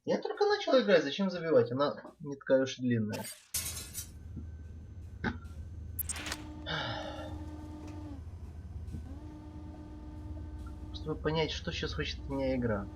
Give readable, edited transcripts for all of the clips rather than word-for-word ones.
Я только начал играть, зачем забивать? Она не такая уж и длинная. Чтобы понять, что сейчас хочет от меня игра.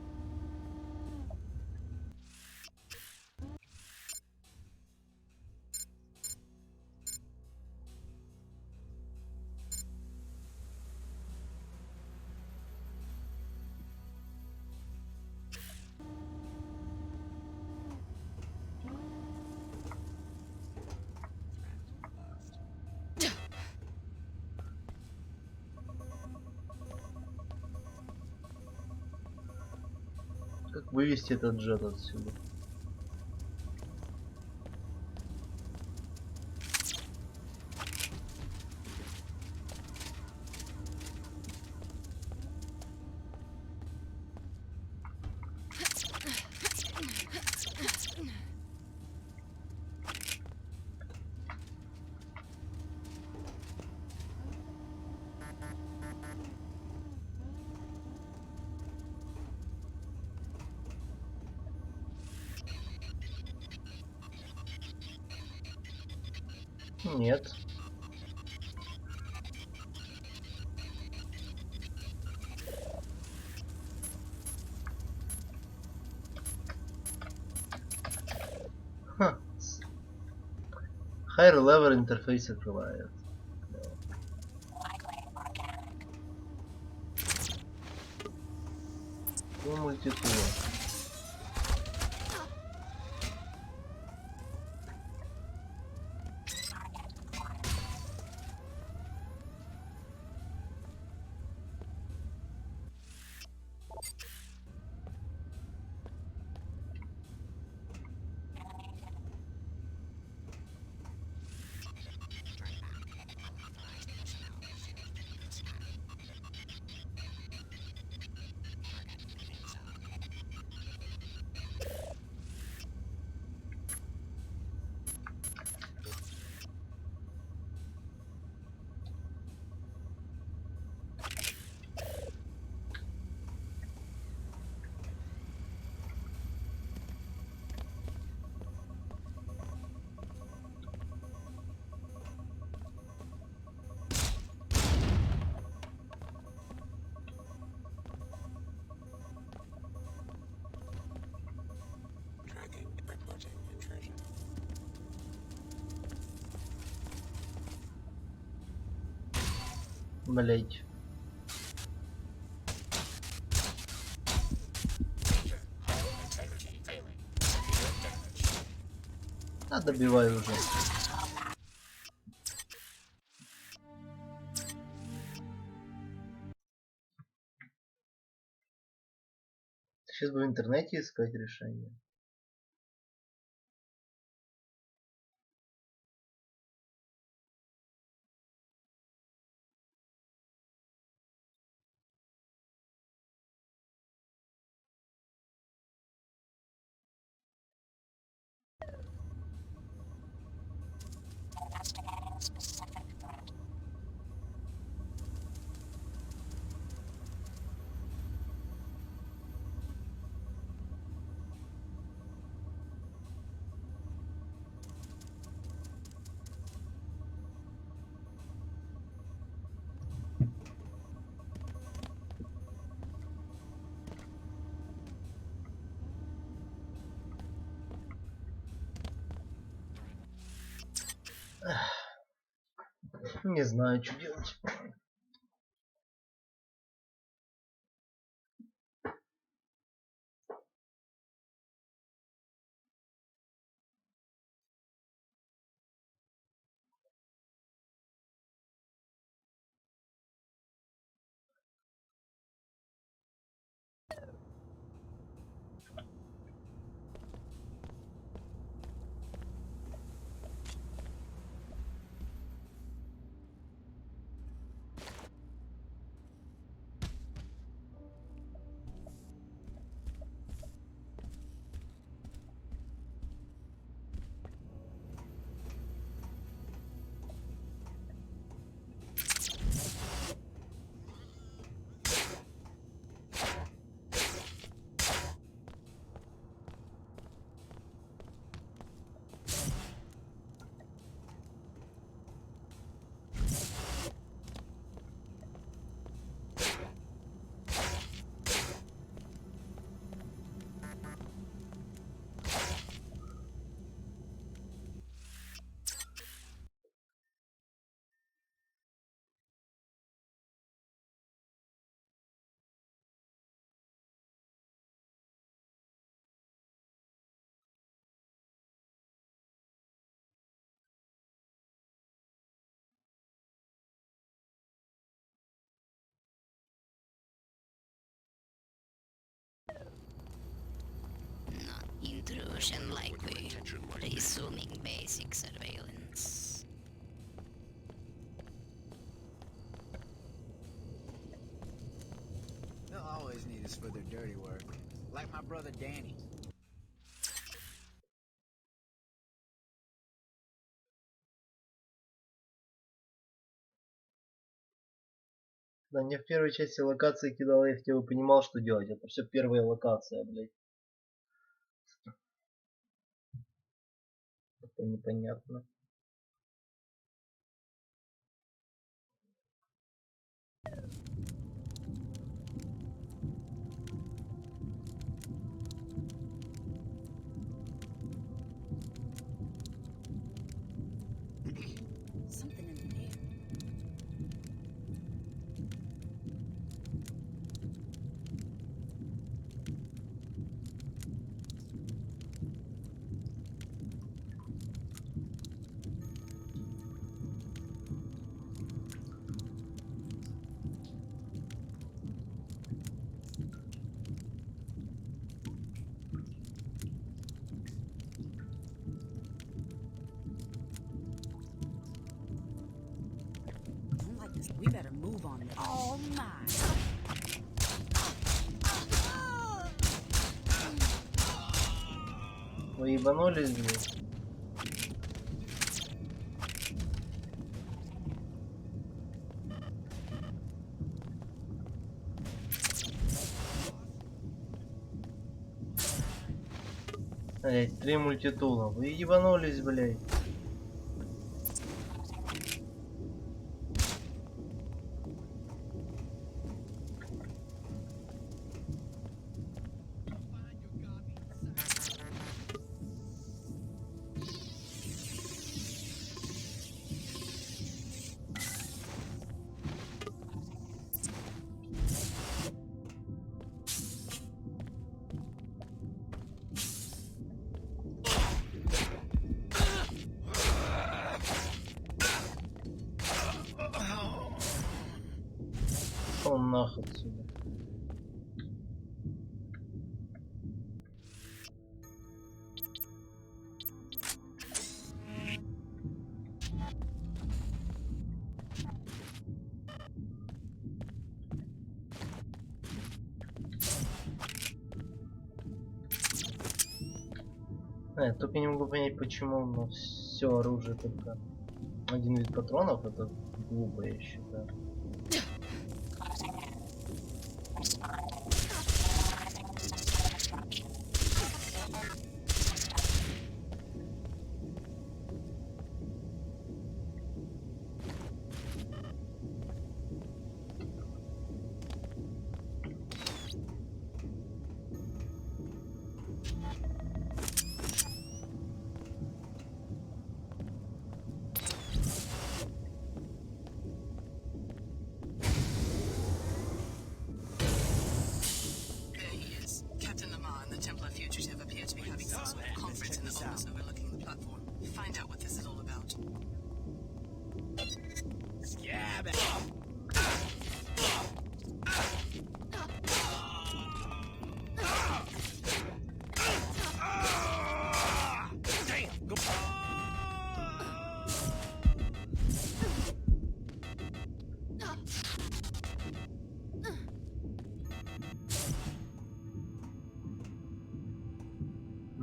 Как вывести этот джет отсюда? Нет. Ха. Higher level interface required. Мультитул. Блять. А, добиваю уже. Сейчас бы в интернете искать решение. Не знаю, что делать. motion like we resuming basic surveillance. They'll always need us for their dirty work. Like my brother Danny. Да, мне в первой части локации кидал, я хотя бы понимал, что делать. Это все первая локация, блядь. Это непонятно. Something in the air. We better move on this. Oh my. Вы ебанулись, блядь? Блядь, 3 мультитула. Вы ебанулись, блядь. Пошел нахуй отсюда. Я только не могу понять, почему все оружие только один вид патронов. Это глупо, я считаю.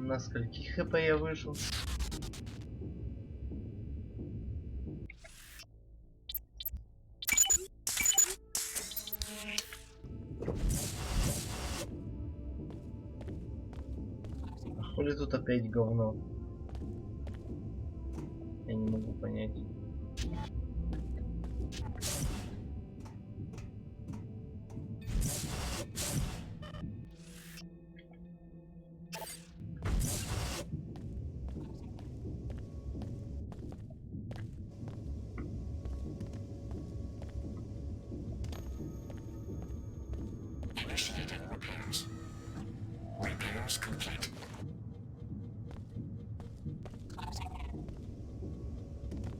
На скольких хп я вышел? А хули тут опять говно? Я не могу понять.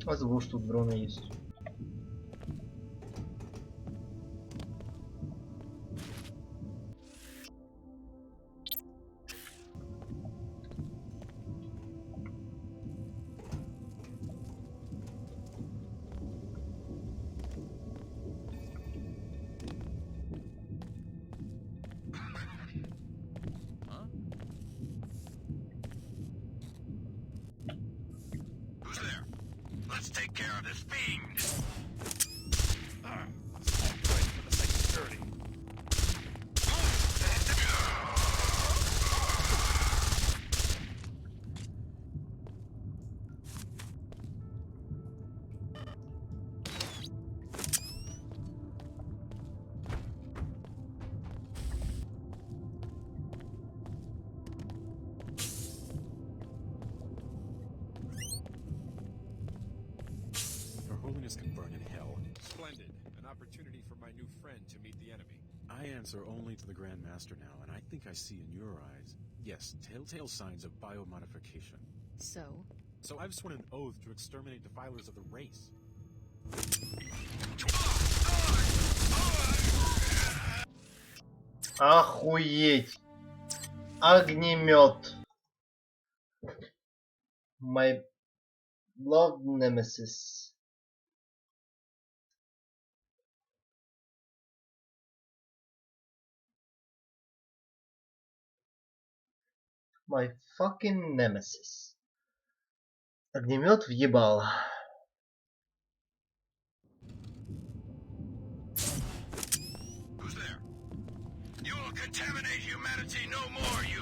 А забыл, что тут дроны есть. let's take care of this fiend. Your Holiness can burn in hell. Splendid. An opportunity for my new friend to meet the enemy. I answer only to the Grand Master now, and I think I see in your eyes, yes, telltale signs of biomodification. So? So I've sworn an oath to exterminate defilers of the race. Охуеть! Огнемет. My love nemesis. My fucking nemesis. Огнемет въебал. Who's there? You will contaminate humanity no more, you...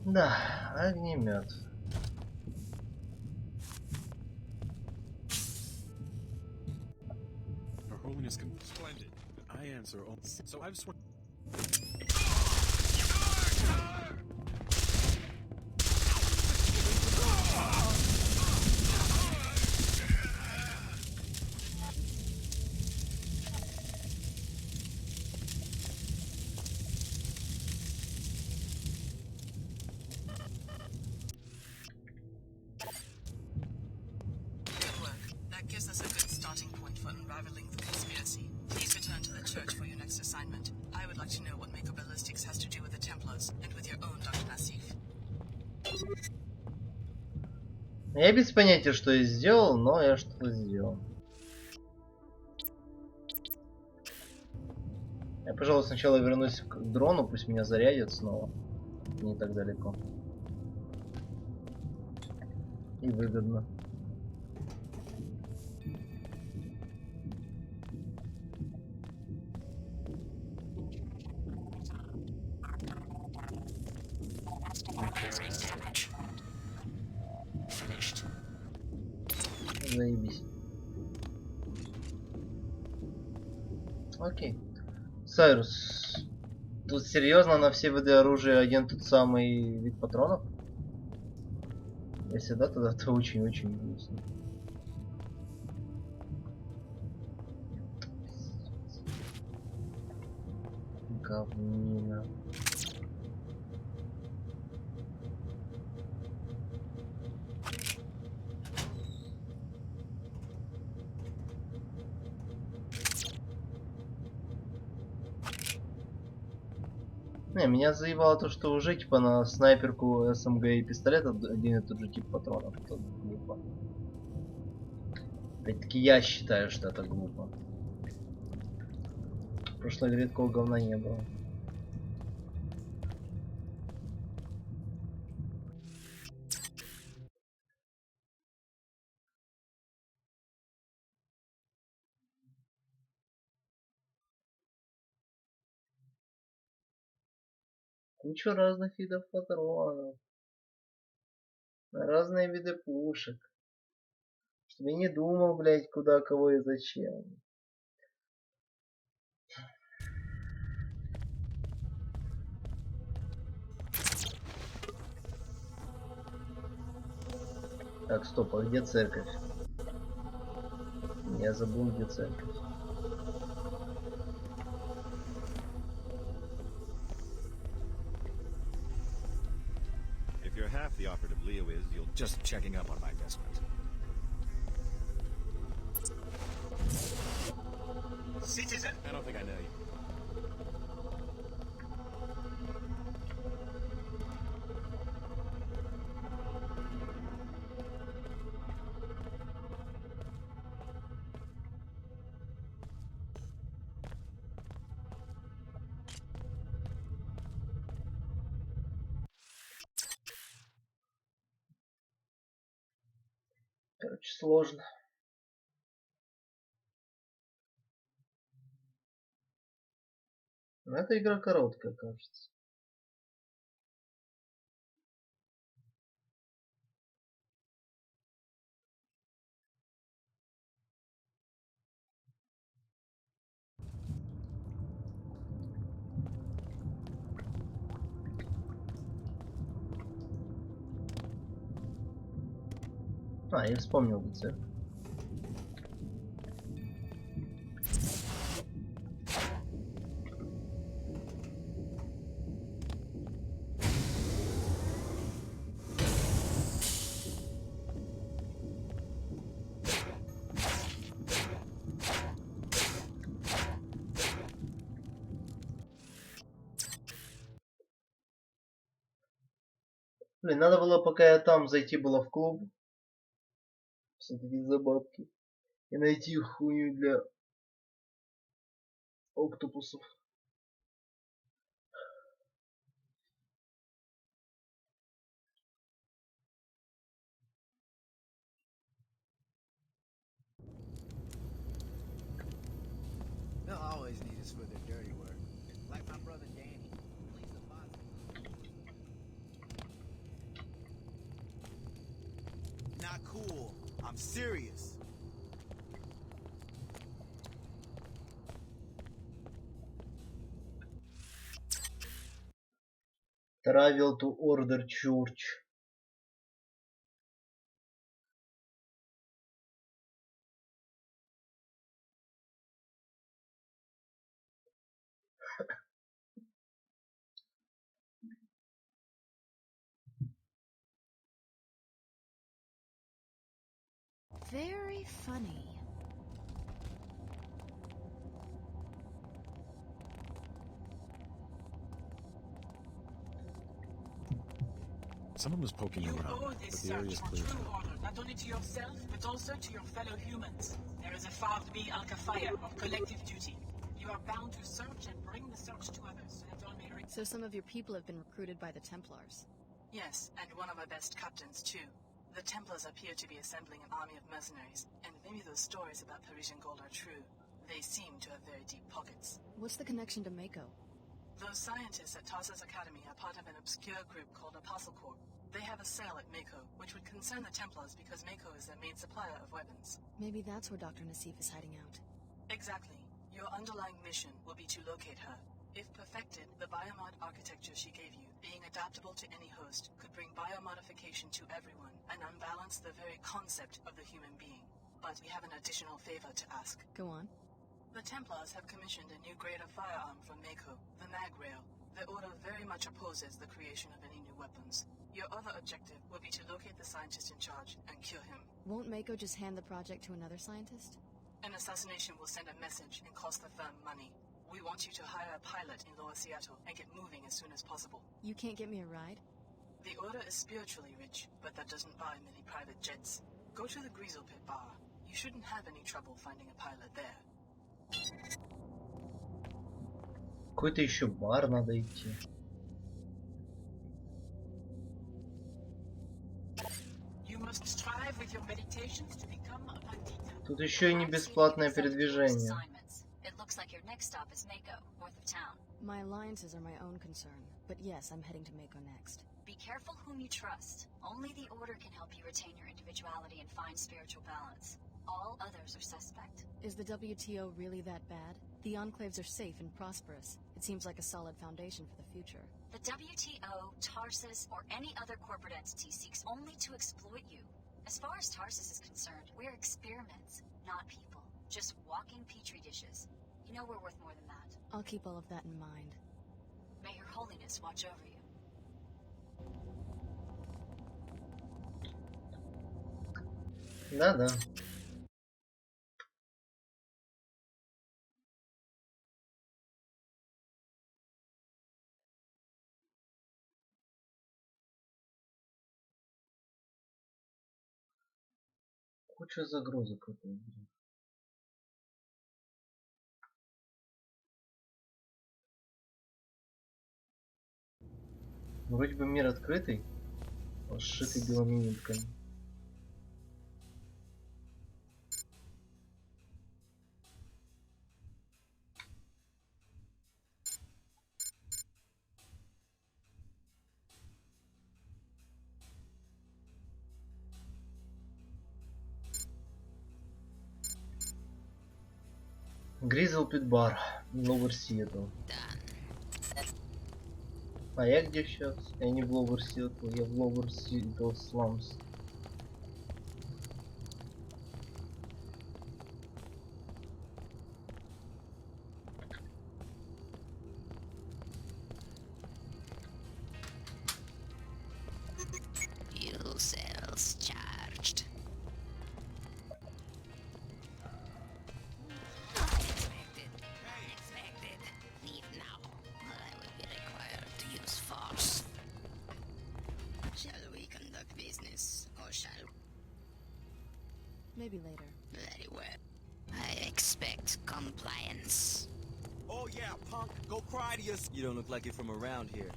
Да, огнемет. Your Holiness can... Splendid. I answer only... So I've sworn... Good work. That gives us a good starting point for unraveling the conspiracy. Please return to the church for your next assignment. I would like to know what Ballistics has to do with the Templars and with your own Dr. Nassif. Я без понятия, что я сделал, но я что-то сделал. Я, пожалуй, сначала вернусь к дрону, пусть меня зарядит снова. Не так далеко. И выгодно. Заебись. Окей. Сайрус. Тут серьезно на все виды оружия один тот самый вид патронов? Если да, тогда это очень-очень грустно. Говнина. Не, меня заебало то, что уже типа на снайперку, СМГ и пистолет один и тот же тип патронов. Это глупо. Опять-таки я считаю, что это глупо. В прошлой игре такого говна не было. Куча разных видов патронов. Разные виды пушек. Чтобы я не думал, блять, куда, кого и зачем. Так, стоп, а где церковь? Я забыл, где церковь. If you're half the operative Leo is, you'll just checking up on my investment. Citizen! I don't think I know you. Короче, сложно. Но эта игра короткая, кажется. А, я вспомнил рецепт. Блин, надо было, пока я там, зайти было в клуб. Все-таки за бабки. И найти хуйню для октопусов. They'll always need us for their dirty work. Like my brother Danny. Please the boss. Not cool. I'm serious. Travel to order church. Very funny. Someone was poking You around, owe but this the area search is a clear. true honor, not only to yourself, but also to your fellow humans. There is a Fardbi al-Kafaya of collective duty. You are bound to search and bring the search to others, so that all may reach. So some of your people have been recruited by the Templars. Yes, and one of our best captains, too. The Templars appear to be assembling an army of mercenaries, and maybe those stories about Parisian gold are true. They seem to have very deep pockets. What's the connection to Mako? Those scientists at Tarsus Academy are part of an obscure group called Apostle Corps. They have a sale at Mako, which would concern the Templars because Mako is their main supplier of weapons. Maybe that's where Dr. Nassif is hiding out. Exactly. Your underlying mission will be to locate her. If perfected, the biomod architecture she gave you, being adaptable to any host, could bring biomodification to everyone and unbalance the very concept of the human being. But we have an additional favor to ask. Go on. The Templars have commissioned a new grade of firearm from Mako, the Mag Rail. The Order very much opposes the creation of any new weapons. Your other objective will be to locate the scientist in charge and kill him. Won't Mako just hand the project to another scientist? An assassination will send a message and cost the firm money. We want you to hire a pilot in Lower Seattle and get moving as soon as possible. You can't get me a ride? The Order is spiritually rich, but that doesn't buy many private jets. Go to the Greasel Pit Bar. You shouldn't have any trouble finding a pilot there. Какой-то еще бар надо идти. You must strive with your meditations to become a bandita. Тут еще и не бесплатное передвижение. It looks like your next stop is Mako, north of town. My alliances are my own concern, but yes, I'm heading to Mako next. Be careful whom you trust. Only the Order can help you retain your individuality and find spiritual balance. All others are suspect. Is the WTO really that bad? The enclaves are safe and prosperous. It seems like a solid foundation for the future. The WTO, Tarsus, or any other corporate entity seeks only to exploit you. As far as Tarsus is concerned, we're experiments, not people. Just walking petri dishes. You know we're worth more than that. I'll keep all of that in mind. May Her Holiness watch over you. Да-да. Куча загрузок в этой игре. Вроде бы мир открытый, сшитый белыми нитками. Гризл Питбар. Ловер Сиэтл. А я где сейчас? Я не в Ловер Сиэтл, я в Ловер Сиэтл Сламс. Fuel cells charged. Unexpected. Leave now, or I will be required to use force. Shall we conduct business, or shall Maybe later. very well? I expect compliance. Oh yeah, punk. Go cry to your... You don't look like you're from around here.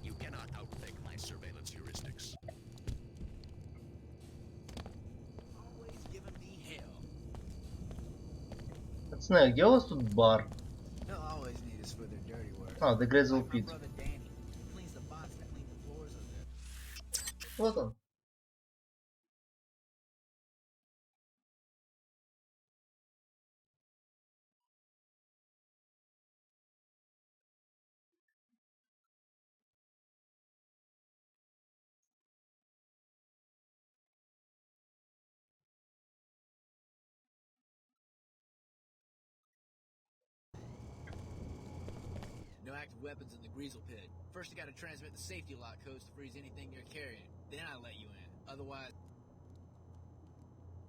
You cannot outthink my surveillance heuristics. Always giving me hell. Пацаны, а где у вас тут бар? They'll always need us for their dirty work. А, The Гризл Like my Pit. brother Danny. He cleans the bots that clean the floors of there. Вот он. No active weapons in the Greasel pit. First you gotta transmit the safety lock codes to freeze anything you're carrying. Then I let you in. Otherwise...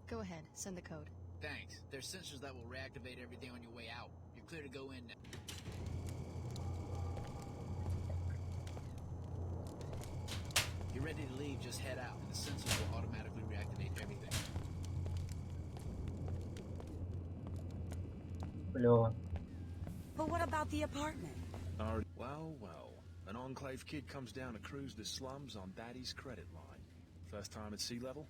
Go ahead, send the code. Thanks. There's sensors that will reactivate everything on your way out. You're clear to go in now. You're ready to leave, just head out, and the sensors will automatically reactivate everything. Клево. But what about the apartment? Well, well. An Enclave kid comes down to cruise the slums on Daddy's credit line. First time at sea level?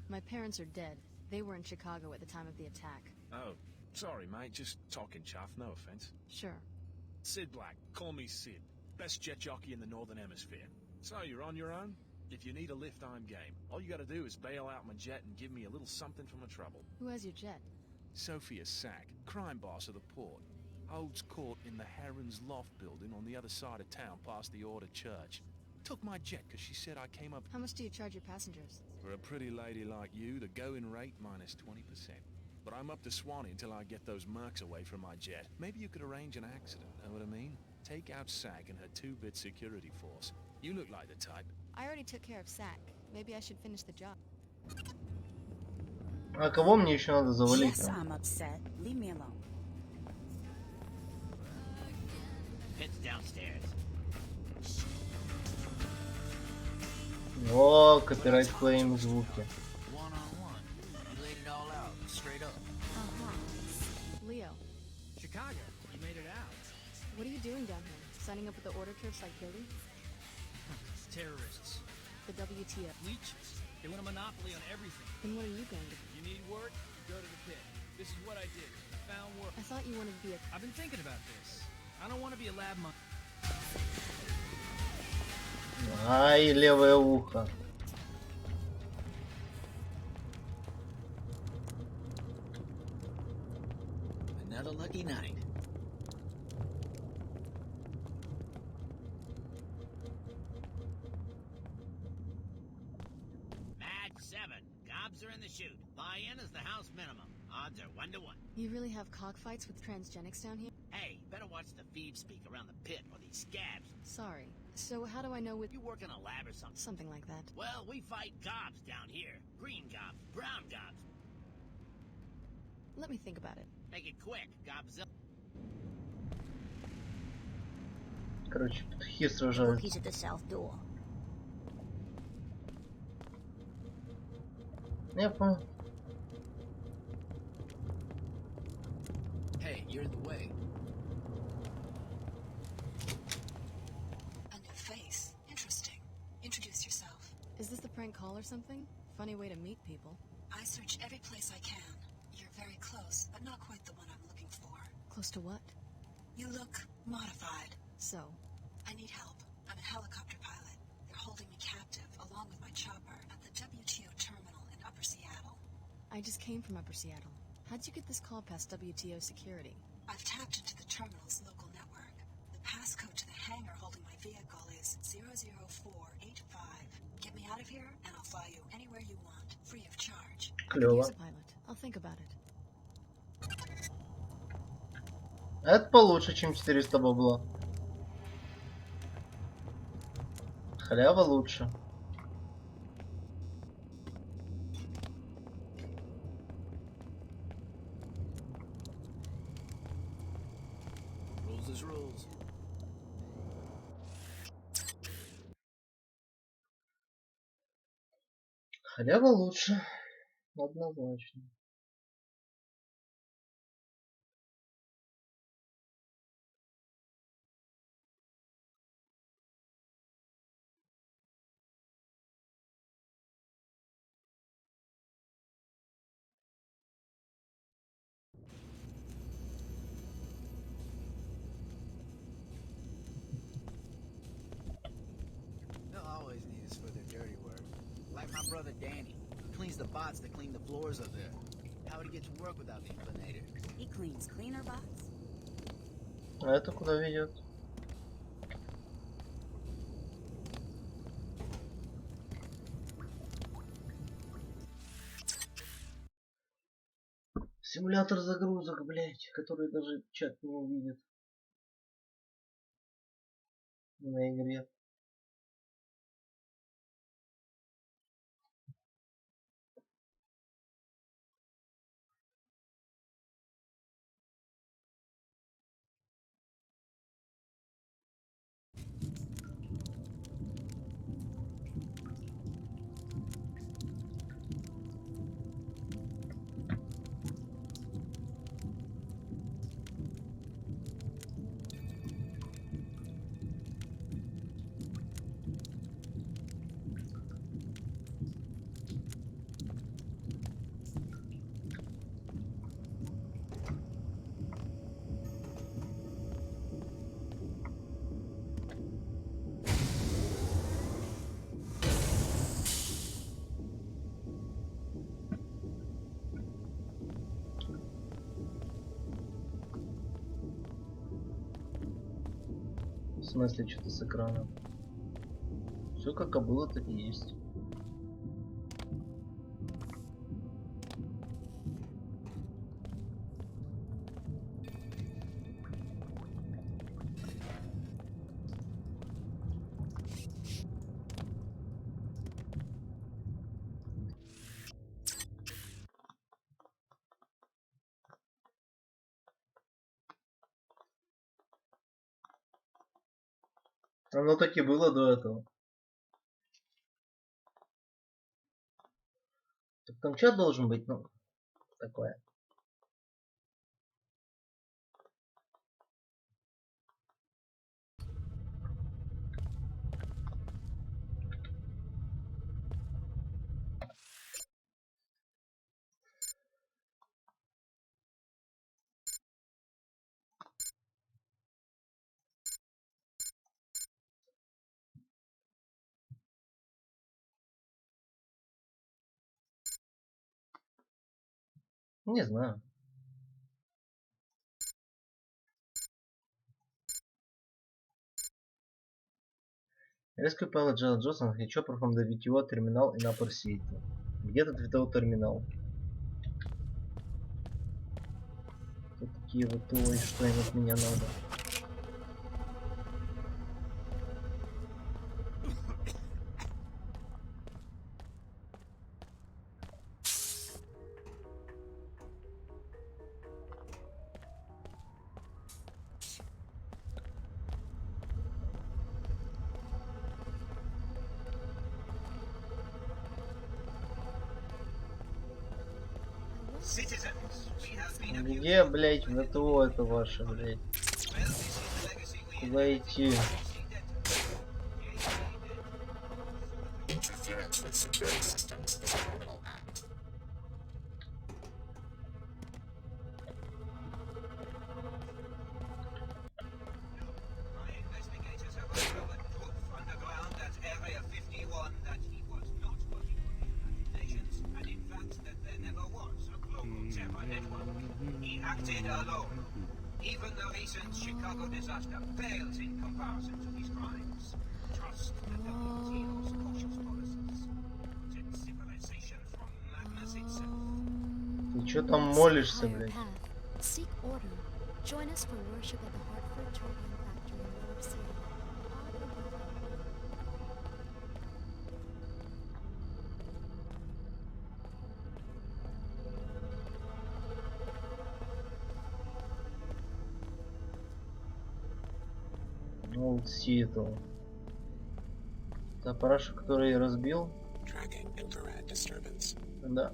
My parents are dead. They were in Chicago at the time of the attack. Oh, sorry, mate. Just talking chuff. No offense. Sure. Sid Black. Call me Sid. Best jet jockey in the Northern Hemisphere. So, you're on your own? If you need a lift, I'm game. All you gotta do is bail out my jet and give me a little something from the trouble. Who has your jet? Sophia Sack, crime boss of the port. Holds court in the Heron's Loft building on the other side of town past the Order Church. Took my jet because she said I came up... How much do you charge your passengers? For a pretty lady like you, the going rate minus 20%. But I'm up to Swanee until I get those mercs away from my jet. Maybe you could arrange an accident, know what I mean? Take out Sack and her 2-bit security force. You look like the type. I already took care of Sack. Maybe I should finish the job. А кого мне еще надо завалить? Yes, I'm upset. Leave me alone. Pit's downstairs. О, копирайт клейм звуки. One-on-one. You laid it all out, straight up. Leo, Chicago, you made it out. what are you doing down here? Signing up with the Order Church like Billy? Terrorists. The WTO. Leeches. They want a monopoly on everything. Then what are you going to do? You need work? Go to the pit. This is what I did. Found work. I thought you wanted to be a... I've been thinking about this. I don't want to be a lab monk. Ай, левое ухо. Another lucky night. Match 7. Gobs are in the chute. Buy-in is the house minimum. Odds are 1 to 1. You really have cockfights with transgenics down here? Hey, better watch the feed speak around the pit or these scabs. Sorry. So how do I know what... You work in a lab or something? Something like that. Well, we fight gobs down here. Green gobs, brown gobs. Let me think about it. Make it quick, gobzilla. Короче, петухи сражаются. He's at the south door. Я понял. Hey, you're in the way. A new face. Interesting. Introduce yourself. Is this the prank call or something? Funny way to meet people. I search every place I can. You're very close, but not quite the one I'm looking for. Close to what? You look modified. So, I need help. I'm a helicopter pilot. They're holding me captive, along with my chopper, at the WTO terminal in Upper Seattle. I just came from Upper Seattle. How'd you get this call past WTO security? I've tapped into the terminal's local network. The passcode to the hangar holding my vehicle is 00485. Get me out of here, and I'll fly you anywhere you want, free of charge. I could use a pilot. I'll think about it. Это получше, чем 400 бабла. Халява лучше. Rules is rules. Халява лучше. Однозначно. They'll always need us for their dirty work. Like my brother Danny. He cleans the bots that clean the floors up there. How would he get to work without the inclinator? He cleans cleaner bots. А это куда ведет? Симулятор загрузок, блять, который даже чат не увидит на игре. В смысле, что-то с экрана. Все как и было, так и есть. Оно так и было до этого. Так там чат должен быть, ну, такое. Не знаю. Резко пала Джон Джонсон, хочу from the VTO терминал и напор сети. Где тут VTO терминал? Кто такие VTO и что им от меня надо? Где, блять, ВТО это ваше, блять? Куда идти? acted alone. Even the recent Chicago disaster pales in comparison to his crimes. Trust the WTO's cautious policies. Protect civilization from madness itself. Ты чё там молишься, блядь? Seek order. Join us for worship at the Hartford Turbine Factory in New York City. Old Seattle. Та параша, который я разбил? Да.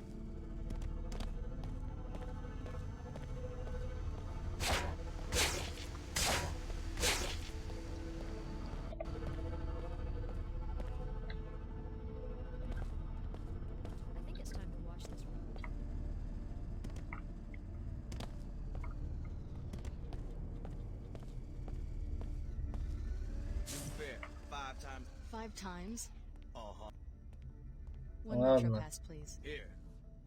Five times? Uh-huh. One metro pass, please. Here.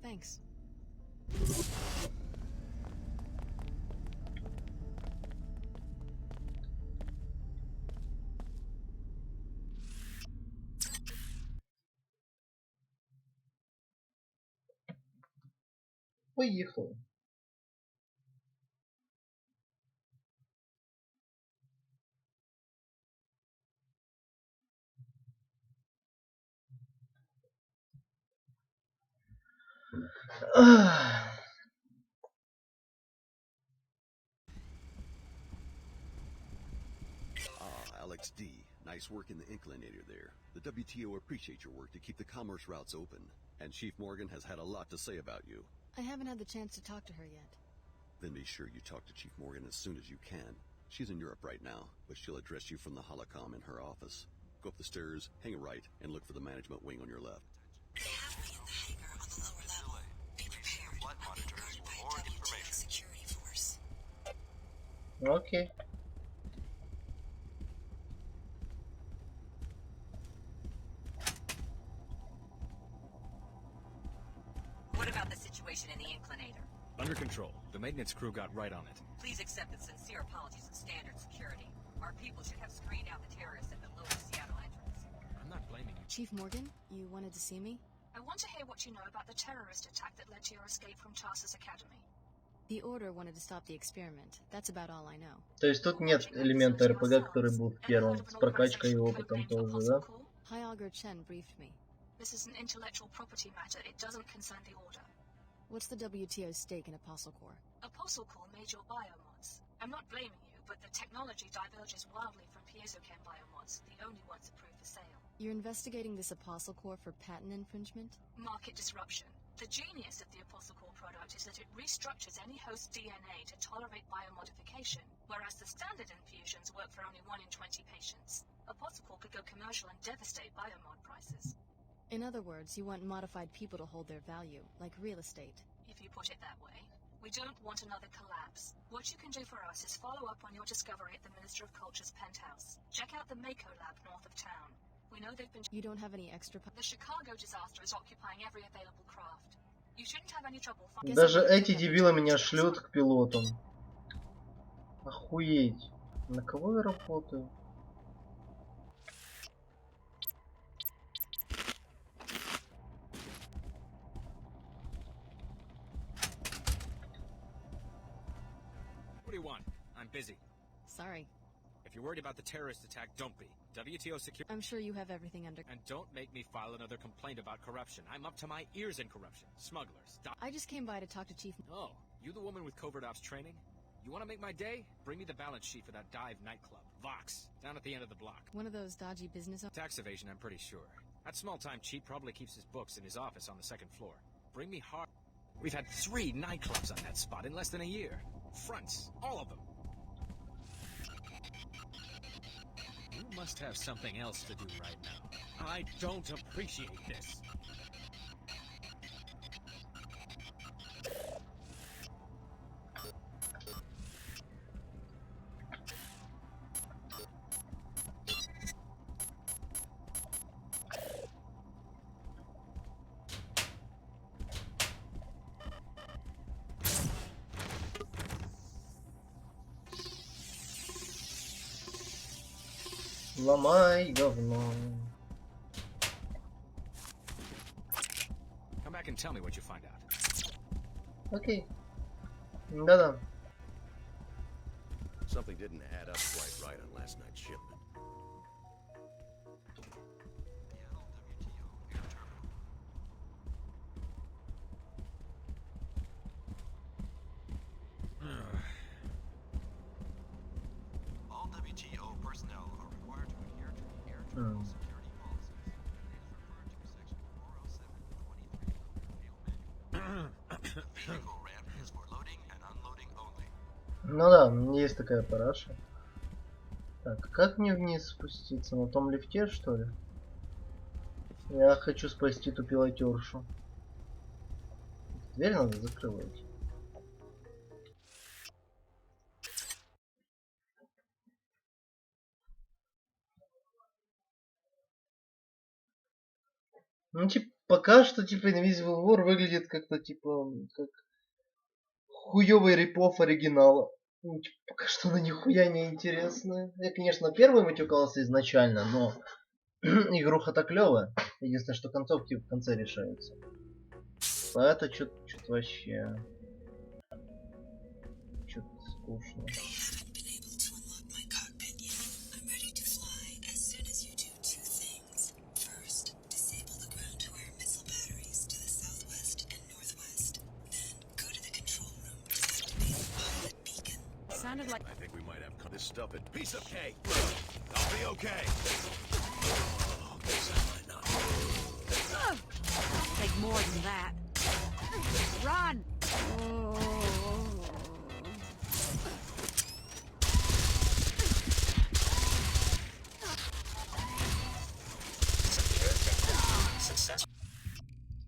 Thanks. Поехали. Alex D. Nice work in the inclinator there. The WTO appreciate your work to keep the commerce routes open. And Chief Morgan has had a lot to say about you. I haven't had the chance to talk to her yet. Then be sure you talk to Chief Morgan as soon as you can. She's in Europe right now, but she'll address you from the holocom in her office. Go up the stairs, hang a right, and look for the management wing on your left. They have me in the hangar on the lower level. Be prepared. I'm being guarded by a WTO security force. Okay. What about the situation in the inclinator? Under control. The maintenance crew got right on it. Please accept the sincere apologies of standard security. Our people should have screened out the terrorists at the lower Seattle entrance. I'm not blaming you. Chief Morgan, you wanted to see me? I want to hear what you know about the terrorist attack that led to your escape from Tarsus Academy. The Order wanted to stop the experiment. That's about all I know. То есть тут нет элемента РПГ, который был в первом, с прокачкой и опытом тоже, да? Hi, Alger Chen briefed me. This is an intellectual property matter. It doesn't concern the Order. What's the WTO's stake in Apostle Core? Apostle Core made your biomods. I'm not blaming you, but the technology diverges wildly from piezochem biomods, the only ones approved for sale. You're investigating this Apostle Core for patent infringement? Market disruption. The genius of the Apostle Core product is that it restructures any host DNA to tolerate biomodification, whereas the standard infusions work for only 1 in 20 patients. Apostle Core could go commercial and devastate biomod prices. In other words, you want modified people to hold their value, like real estate. If you put it that way. We don't want another collapse. What you can do for us is follow up on your discovery at the Minister of Culture's penthouse. Check out the Mako lab north of town. We know they've been... You don't have any extra... The Chicago disaster is occupying every available craft. You shouldn't have any trouble... Даже эти дебилы меня шлют к пилотам. Охуеть. На кого я работаю? What do you want? I'm busy. Sorry. If you're worried about the terrorist attack, don't be. WTO security... I'm sure you have everything under... And don't make me file another complaint about corruption. I'm up to my ears in corruption. Smugglers. I just came by to talk to Chief... Oh, you the woman with covert ops training? You want to make my day? Bring me the balance sheet for that dive nightclub. Vox. Down at the end of the block. One of those dodgy business... Tax evasion, I'm pretty sure. That small-time cheat probably keeps his books in his office on the second floor. Bring me hard... We've had 3 nightclubs on that spot in less than a year. Fronts. All of them. You must have something else to do right now. I don't appreciate this. Ломай говно. Come back and tell me what you find out. Окей. Да-да. Something didn't add up quite right on last night's shipment. All WTO personnel are required to adhere to the air travel security policies. It is referred to section 407.23 of the manual. Vehicle ramp is for loading and unloading only. Ну да, есть такая параша. Так, как мне вниз спуститься? На том лифте, что ли? Я хочу спасти ту пилотершу. Дверь надо закрывать. Ну, типа, пока что, типа, Invisible War выглядит как-то, типа, как хуёвый рипов оригинала. Ну, типа, пока что она нихуя не интересная. Я, конечно, первый матюкался изначально, но игруха-то клёвая. Единственное, что концовки в конце решаются. А это что-то вообще... Что-то скучно. I think we might have cut this stuff in piece of cake. I'll be okay. Oh, guess I might not. Take more than that. Run!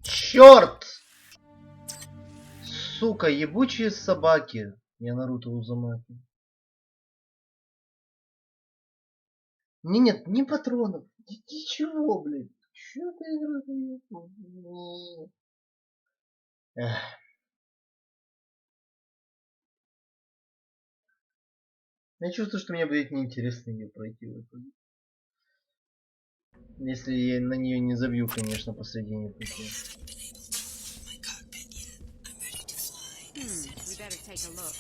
Черт! Сука, ебучие собаки. Я Наруто Узумаки. Нет, ни патронов. Ничего, блин. Чё ты играешь? Я чувствую, что мне будет неинтересно ее пройти в итоге. Если я на нее не забью, конечно, посредине пути. We better take a look.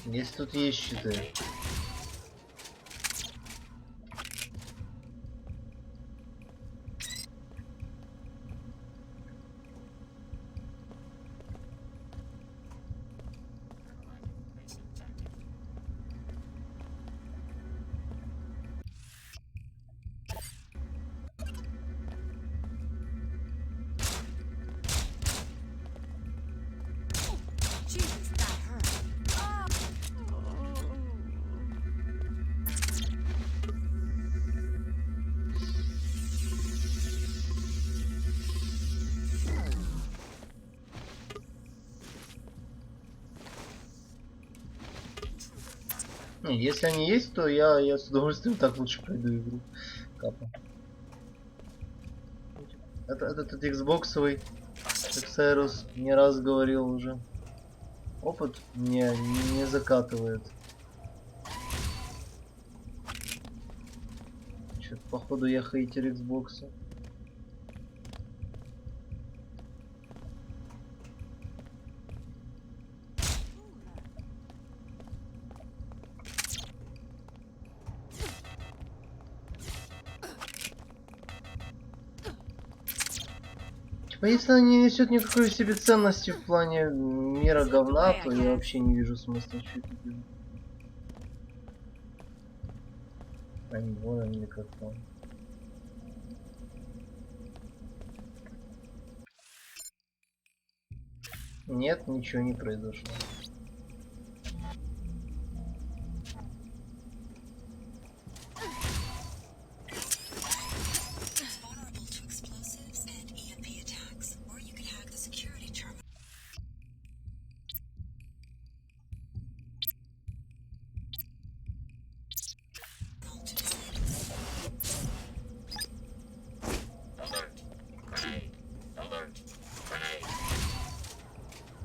Если тут есть щиты. Если они есть, то я с удовольствием так лучше пройду игру. Капа. Этот Xbox'овый, как Сайрус не раз говорил уже, опыт мне не закатывает. Что-то походу я хейтер Xbox'а. Если она не несет никакой в себе ценности в плане мира говна, то я вообще не вижу смысла что это делать. А не вон они как там. Нет, ничего не произошло.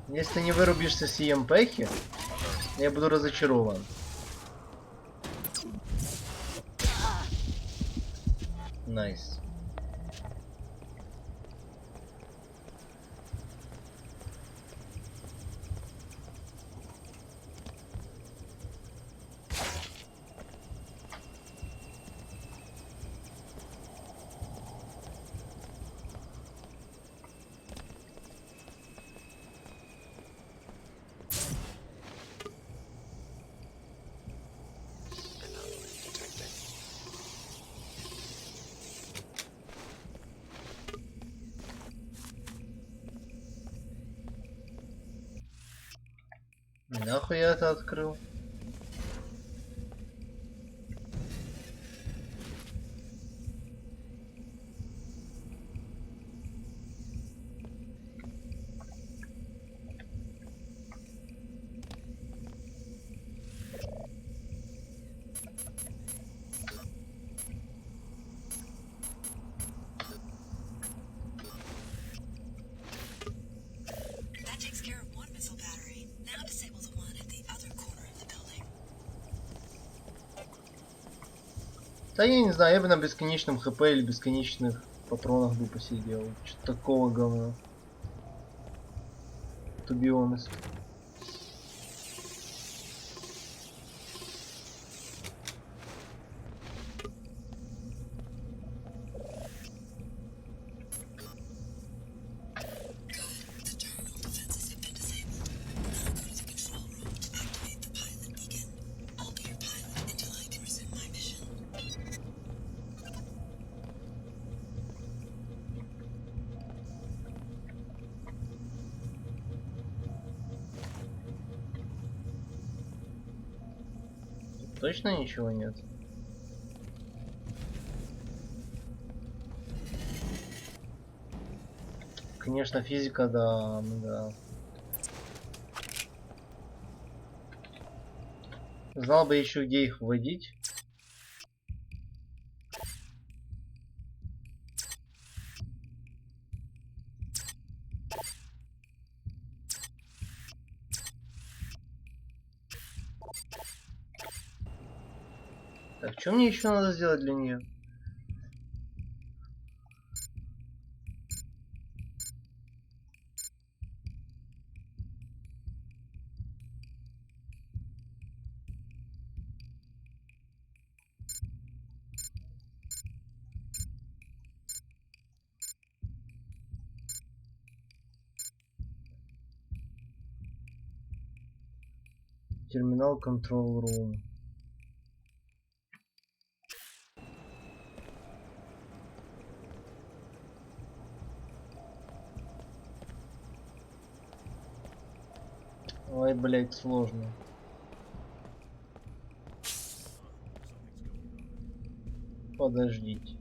Если ты не вырубишься с EMP-хи, я буду разочарован. Найс. Нахуй я это открыл? That takes care of one missile battery. Now disable the one at the other corner of the building. Да я не знаю, я бы на бесконечном хп или бесконечных патронах бы посидел. Что-то такого говна. To be honest. Точно ничего нет? Конечно, физика, да, да. Знал бы еще, где их вводить. Так, что мне еще надо сделать для нее? Терминал Control Room. Ой, блять, сложно. Подождите.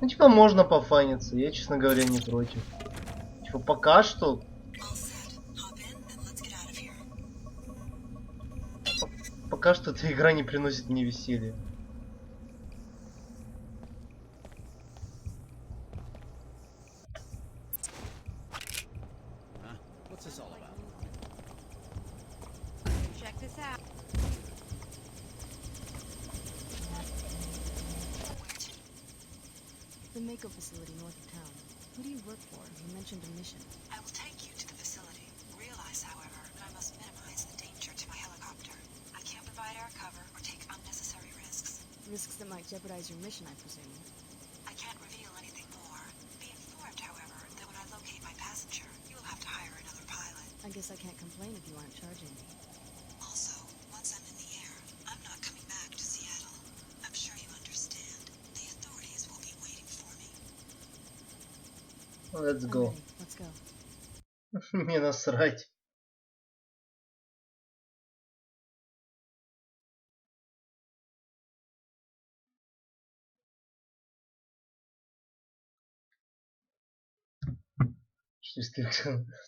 Ну, типа, можно пофаниться. Я, честно говоря, не против. Типа, пока что... Пока что эта игра не приносит мне веселья. What's this all about? Check this out. The Mako facility north of town. Who do you work for? You mentioned a mission. I will take you to the facility. Realize, however, that I must minimize the danger to my helicopter. I can't provide air cover or take unnecessary risks. Risks that might jeopardize your mission, I presume. I can't reveal anything more. Be informed, however, that when I locate my passenger, you will have to hire another pilot. I guess I can't complain if you aren't charging me. Also, once I'm in the air, I'm not coming back to Seattle. I'm sure you understand. The authorities will be waiting for me. Let's go. Let's go. Мне насрать.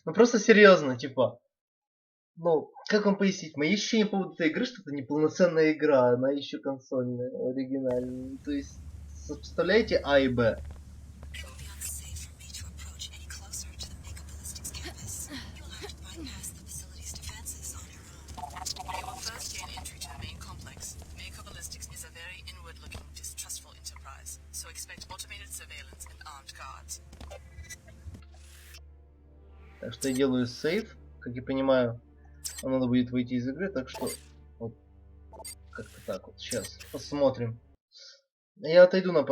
Ну просто серьезно, типа. Ну, как вам пояснить? Мои ощущения по поводу этой игры, что это неполноценная игра, она еще консольная, оригинальная. То есть, сопоставляете А и Б. It will be unsafe for me to approach any closer to expect automated surveillance and armed guards. Так что я делаю сейв. Как я понимаю, нам надо будет выйти из игры, так что вот как-то так вот. Сейчас посмотрим. Я отойду на пару